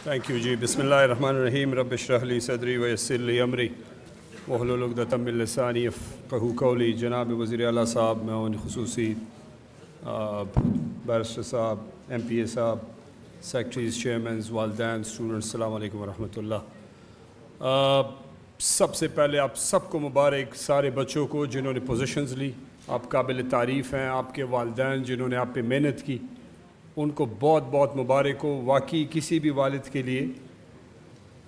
Thank you جی. بسم اللہ الرحمن الرحیم. رب اشرح لی صدری ویسر لی امری واحلل عقدۃ من لسانی یفقہوا قولی. جناب وزیر اعلیٰ صاحب، معاون خصوصی بیرسٹر صاحب، ایم پی اے صاحب، سیکرٹریز، چیئرمینز، والدین، اسٹوڈنٹس، السلام علیکم ورحمۃ اللہ. سب سے پہلے آپ سب کو مبارک، سارے بچوں کو جنہوں نے پوزیشنز لی، آپ قابل تعریف ہیں. آپ کے والدین جنہوں نے آپ پہ محنت کی، ان کو بہت بہت مبارک ہو. واقعی کسی بھی والد کے لیے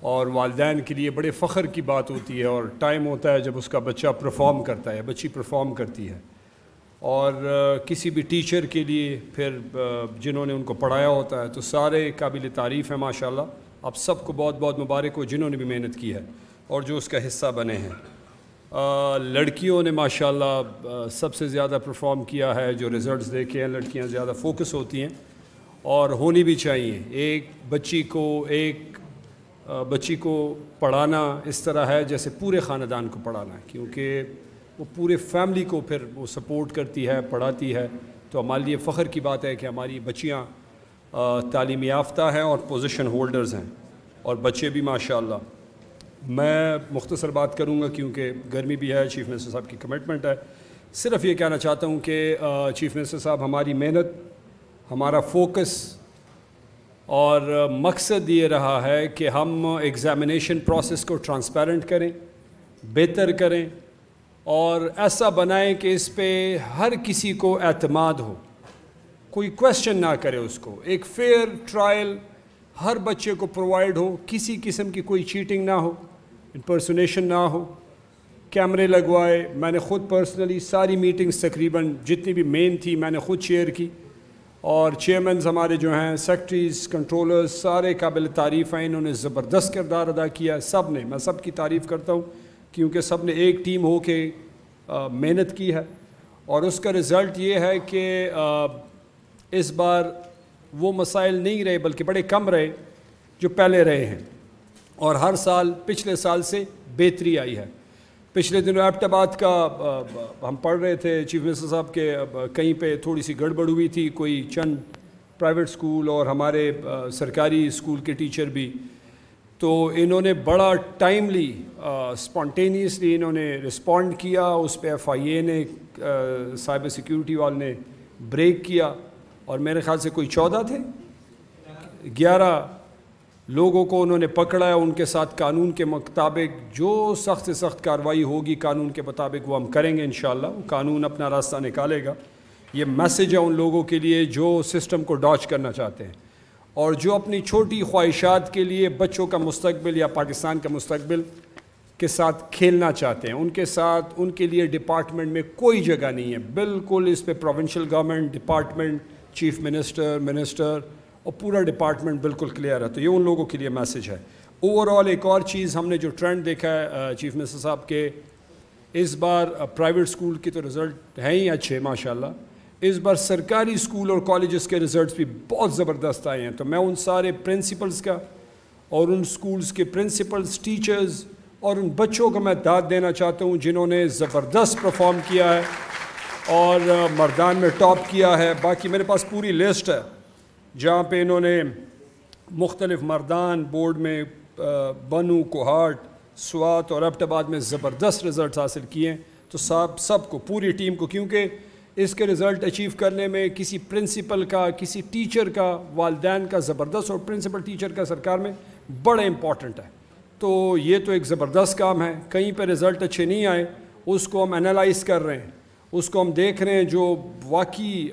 اور والدین کے لیے بڑے فخر کی بات ہوتی ہے، اور ٹائم ہوتا ہے جب اس کا بچہ پرفارم کرتا ہے، بچی پرفارم کرتی ہے. اور کسی بھی ٹیچر کے لیے پھر جنہوں نے ان کو پڑھایا ہوتا ہے، تو سارے قابل تعریف ہیں ماشاءاللہ. آپ سب کو بہت بہت مبارک ہو جنہوں نے بھی محنت کی ہے اور جو اس کا حصہ بنے ہیں. لڑکیوں نے ماشاءاللہ سب سے زیادہ پرفارم کیا ہے. جو ریزلٹس دیکھے ہیں، لڑکیاں زیادہ فوکس ہوتی ہیں اور ہونی بھی چاہیے. ایک بچی کو پڑھانا اس طرح ہے جیسے پورے خاندان کو پڑھانا ہے، کیونکہ وہ پورے فیملی کو پھر وہ سپورٹ کرتی ہے، پڑھاتی ہے. تو ہمارے لیے فخر کی بات ہے کہ ہماری بچیاں تعلیم یافتہ ہیں اور پوزیشن ہولڈرز ہیں، اور بچے بھی ماشاءاللہ. میں مختصر بات کروں گا کیونکہ گرمی بھی ہے، چیف منسٹر صاحب کی کمٹمنٹ ہے. صرف یہ کہنا چاہتا ہوں کہ چیف منسٹر صاحب، ہماری محنت، ہمارا فوکس اور مقصد یہ رہا ہے کہ ہم ایگزامینیشن پروسیس کو ٹرانسپیرنٹ کریں، بہتر کریں اور ایسا بنائیں کہ اس پہ ہر کسی کو اعتماد ہو، کوئی کویسچن نہ کرے اس کو. ایک فیئر ٹرائل ہر بچے کو پرووائڈ ہو، کسی قسم کی کوئی چیٹنگ نہ ہو، امپرسونیشن نہ ہو. کیمرے لگوائے. میں نے خود پرسنلی ساری میٹنگز تقریباً جتنی بھی مین تھی میں نے خود چیئر کی، اور چیئرمینز ہمارے جو ہیں، سیکرٹریز، کنٹرولرز، سارے قابل تعریف ہیں. انہوں نے زبردست کردار ادا کیا. سب نے، میں سب کی تعریف کرتا ہوں کیونکہ سب نے ایک ٹیم ہو کے محنت کی ہے. اور اس کا رزلٹ یہ ہے کہ اس بار وہ مسائل نہیں رہے بلکہ بڑے کم رہے جو پہلے رہے ہیں، اور ہر سال پچھلے سال سے بہتری آئی ہے. پچھلے دنوں ایبٹ آباد کا ہم پڑھ رہے تھے چیف منسٹر صاحب کے، کہیں پہ تھوڑی سی گڑبڑ ہوئی تھی، کوئی چند پرائیویٹ سکول اور ہمارے سرکاری سکول کے ٹیچر بھی. تو انہوں نے بڑا ٹائملی اسپونٹینیسلی انہوں نے رسپونڈ کیا. اس پہ ایف آئی اے نے، سائبر سیکیورٹی والے نے بریک کیا، اور میرے خیال سے کوئی 11 لوگوں کو انہوں نے پکڑا ہے. ان کے ساتھ قانون کے مطابق جو سخت سے سخت کارروائی ہوگی قانون کے مطابق وہ ہم کریں گے انشاءاللہ. قانون اپنا راستہ نکالے گا. یہ میسج ہے ان لوگوں کے لیے جو سسٹم کو ڈاچ کرنا چاہتے ہیں اور جو اپنی چھوٹی خواہشات کے لیے بچوں کا مستقبل یا پاکستان کا مستقبل کے ساتھ کھیلنا چاہتے ہیں. ان کے ساتھ، ان کے لیے ڈپارٹمنٹ میں کوئی جگہ نہیں ہے. بالکل اس پہ provincial government, department, chief minister اور پورا ڈپارٹمنٹ بالکل کلیئر ہے. تو یہ ان لوگوں کے لیے میسج ہے. اوورآل ایک اور چیز ہم نے جو ٹرینڈ دیکھا ہے چیف منسٹر صاحب کے، اس بار پرائیویٹ سکول کی تو رزلٹ ہیں ہی اچھے ماشاءاللہ. اس بار سرکاری سکول اور کالجز کے رزلٹس بھی بہت زبردست آئے ہیں. تو میں ان سارے پرنسپلز کا اور ان سکولز کے پرنسپلز، ٹیچرز اور ان بچوں کا میں داد دینا چاہتا ہوں جنہوں نے زبردست پرفارم کیا ہے اور مردان میں ٹاپ کیا ہے. باقی میرے پاس پوری لسٹ ہے جہاں پہ انہوں نے مختلف مردان بورڈ میں، بنو، کوہاٹ، سوات اور ایبٹ آباد میں زبردست رزلٹس حاصل کیے ہیں. تو سب کو، پوری ٹیم کو، کیونکہ اس کے رزلٹ اچیو کرنے میں کسی پرنسپل کا، کسی ٹیچر کا، والدین کا زبردست، اور پرنسپل ٹیچر کا سرکار میں بڑا امپورٹنٹ ہے. تو یہ تو ایک زبردست کام ہے. کہیں پہ رزلٹ اچھے نہیں آئے، اس کو ہم انالائز کر رہے ہیں، اس کو ہم دیکھ رہے ہیں جو واقعی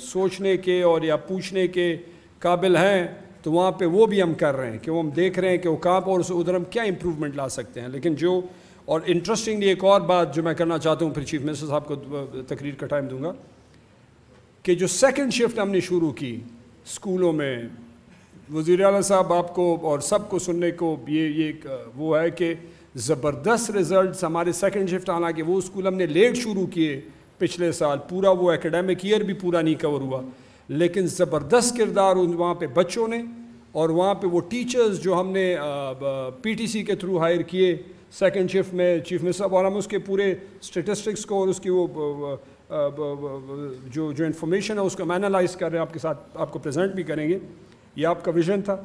سوچنے کے اور یا پوچھنے کے قابل ہیں، تو وہاں پہ وہ بھی ہم کر رہے ہیں کہ وہ ہم دیکھ رہے ہیں کہ وہ کہاں پر اور ادھر ہم کیا امپروومنٹ لا سکتے ہیں. لیکن جو، اور انٹرسٹنگلی ایک اور بات جو میں کرنا چاہتا ہوں، پھر چیف منسٹر صاحب کو تقریر کا ٹائم دوں گا، کہ جو سیکنڈ شفٹ ہم نے شروع کی اسکولوں میں، وزیر اعلیٰ صاحب آپ کو اور سب کو سننے کو یہ وہ ہے کہ زبردست رزلٹس ہمارے سیکنڈ شفٹ، حالانکہ وہ اسکول ہم نے لیٹ شروع کیے پچھلے سال، پورا وہ ایکیڈیمک ایئر بھی پورا نہیں کور ہوا، لیکن زبردست کردار وہاں پہ بچوں نے، اور وہاں پہ وہ ٹیچرز جو ہم نے پی ٹی سی کے تھرو ہائر کیے سیکنڈ شفٹ میں، چیف منسٹر صاحب، اور ہم اس کے پورے اسٹیٹسٹکس کو اور اس کی وہ جو انفارمیشن ہے اس کو ہم اینالائز کر رہے ہیں، آپ کے ساتھ آپ کو پریزنٹ بھی کریں گے. یہ آپ کا ویژن تھا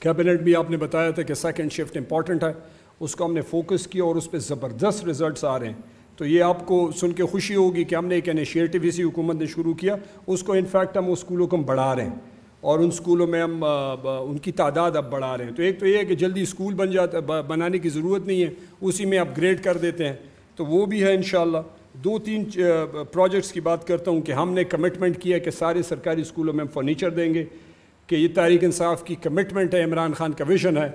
کیبنٹ بھی آپ نے بتایا تھا کہ سیکنڈ شفٹ امپورٹنٹ ہے، اس کو ہم نے فوکس کیا اور اس پہ زبردست رزلٹس آ رہے ہیں. تو یہ آپ کو سن کے خوشی ہوگی کہ ہم نے ایک انیشیٹو اسی حکومت نے شروع کیا، اس کو انفیکٹ ہم اس اسکولوں کو ہم بڑھا رہے ہیں اور ان اسکولوں میں ہم ان کی تعداد اب بڑھا رہے ہیں. تو ایک تو یہ ہے کہ جلدی اسکول بنانے کی ضرورت نہیں ہے، اسی میں اپ گریڈ کر دیتے ہیں، تو وہ بھی ہے انشاءاللہ. 2-3 پروجیکٹس کی بات کرتا ہوں کہ ہم نے کمٹمنٹ کیا کہ سارے سرکاری اسکولوں میں ہم فرنیچر دیں گے، کہ یہ تحریک انصاف کی کمٹمنٹ ہے، عمران خان کا ویژن ہے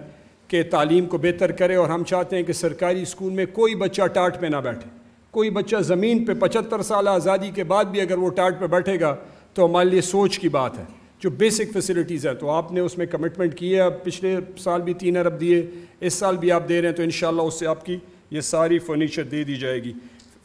کہ تعلیم کو بہتر کرے، اور ہم چاہتے ہیں کہ سرکاری اسکول میں کوئی بچہ ٹاٹ پہ نہ بیٹھے. کوئی بچہ زمین پہ 75 سال آزادی کے بعد بھی اگر وہ ٹاٹ پہ بیٹھے گا تو ہمارے لیے سوچ کی بات ہے. جو بیسک فیسلٹیز ہیں تو آپ نے اس میں کمٹمنٹ کی ہے. اب پچھلے سال بھی 3 ارب دیے، اس سال بھی آپ دے رہے ہیں، تو انشاءاللہ اس سے آپ کی یہ ساری فرنیچر دے دی جائے گی.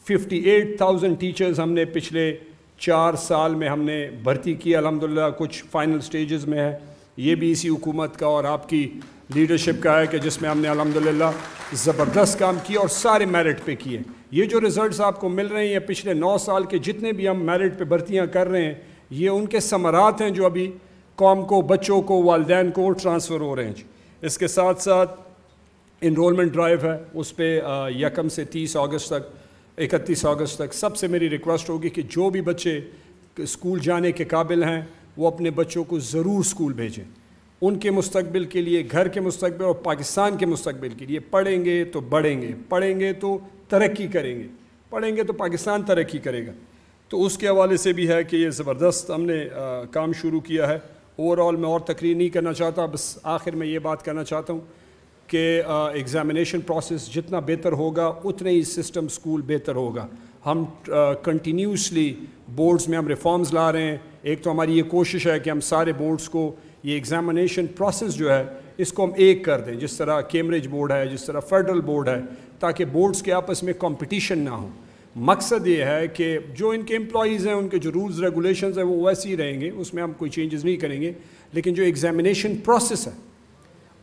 58,000 ٹیچرز ہم نے پچھلے 4 سال میں ہم نے بھرتی کی، الحمدللہ کچھ فائنل سٹیجز میں ہے. یہ بھی اسی حکومت کا اور آپ کی لیڈرشپ کا ہے کہ جس میں ہم نے الحمدللہ زبردست کام کیا اور سارے میرٹ پہ کیے. یہ جو رزلٹس آپ کو مل رہے ہیں پچھلے 9 سال کے جتنے بھی ہم میرٹ پہ بھرتیاں کر رہے ہیں، یہ ان کے ثمرات ہیں جو ابھی قوم کو، بچوں کو، والدین کو ٹرانسفر ہو رہے ہیں. اس کے ساتھ ساتھ انرولمنٹ ڈرائیو ہے، اس پہ 1 سے 31 اگست تک سب سے میری ریکویسٹ ہوگی کہ جو بھی بچے اسکول جانے کے قابل ہیں وہ اپنے بچوں کو ضرور اسکول بھیجیں. ان کے مستقبل کے لیے، گھر کے مستقبل اور پاکستان کے مستقبل کے لیے. پڑھیں گے تو بڑھیں گے، پڑھیں گے تو ترقی کریں گے، پڑھیں گے تو پاکستان ترقی کرے گا. تو اس کے حوالے سے بھی ہے کہ یہ زبردست ہم نے کام شروع کیا ہے. اوور آل میں اور تقریر نہیں کرنا چاہتا، بس آخر میں یہ بات کرنا چاہتا ہوں کہ ایگزامینیشن پروسیس جتنا بہتر ہوگا اتنے ہی سسٹم اسکول بہتر ہوگا. ہم کنٹینیوسلی بورڈز میں ہم ریفارمز لا رہے ہیں. ایک تو ہماری یہ کوشش ہے کہ ہم سارے بورڈز کو یہ ایگزامینیشن پروسیس جو ہے اس کو ہم ایک کر دیں، جس طرح کیمبرج بورڈ ہے، جس طرح فیڈرل بورڈ ہے، تاکہ بورڈز کے آپس میں کمپٹیشن نہ ہو. مقصد یہ ہے کہ جو ان کے امپلائیز ہیں ان کے جو رولز ریگولیشنز ہیں وہ ویسے ہی رہیں گے، اس میں ہم کوئی چینجز نہیں کریں گے، لیکن جو ایگزامینیشن پروسیس ہے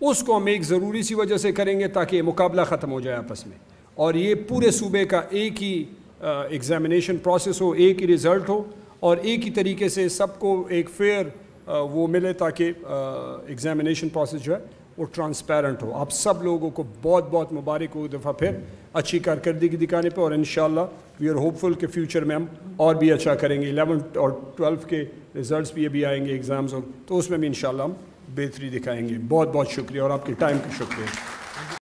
اس کو ہم ایک ضروری سی وجہ سے کریں گے تاکہ مقابلہ ختم ہو جائے آپس میں، اور یہ پورے صوبے کا ایک ہی ایگزامینیشن پروسیس ہو، ایک ہی رزلٹ ہو، اور ایک ہی طریقے سے سب کو ایک فیئر وہ ملے، تاکہ ایگزامینیشن پروسیس جو ہے وہ ٹرانسپیرنٹ ہو. آپ سب لوگوں کو بہت بہت مبارک ہو دفعہ پھر اچھی کارکردگی دکھانے پہ، اور انشاءاللہ وی آر ہوپ فل کہ فیوچر میں ہم اور بھی اچھا کریں گے. 11 اور 12 کے رزلٹس بھی ابھی آئیں گے ایگزامز، تو اس میں بھی انشاءاللہ ہم بہتری دکھائیں گے. بہت بہت شکریہ اور آپ کے ٹائم کا شکریہ.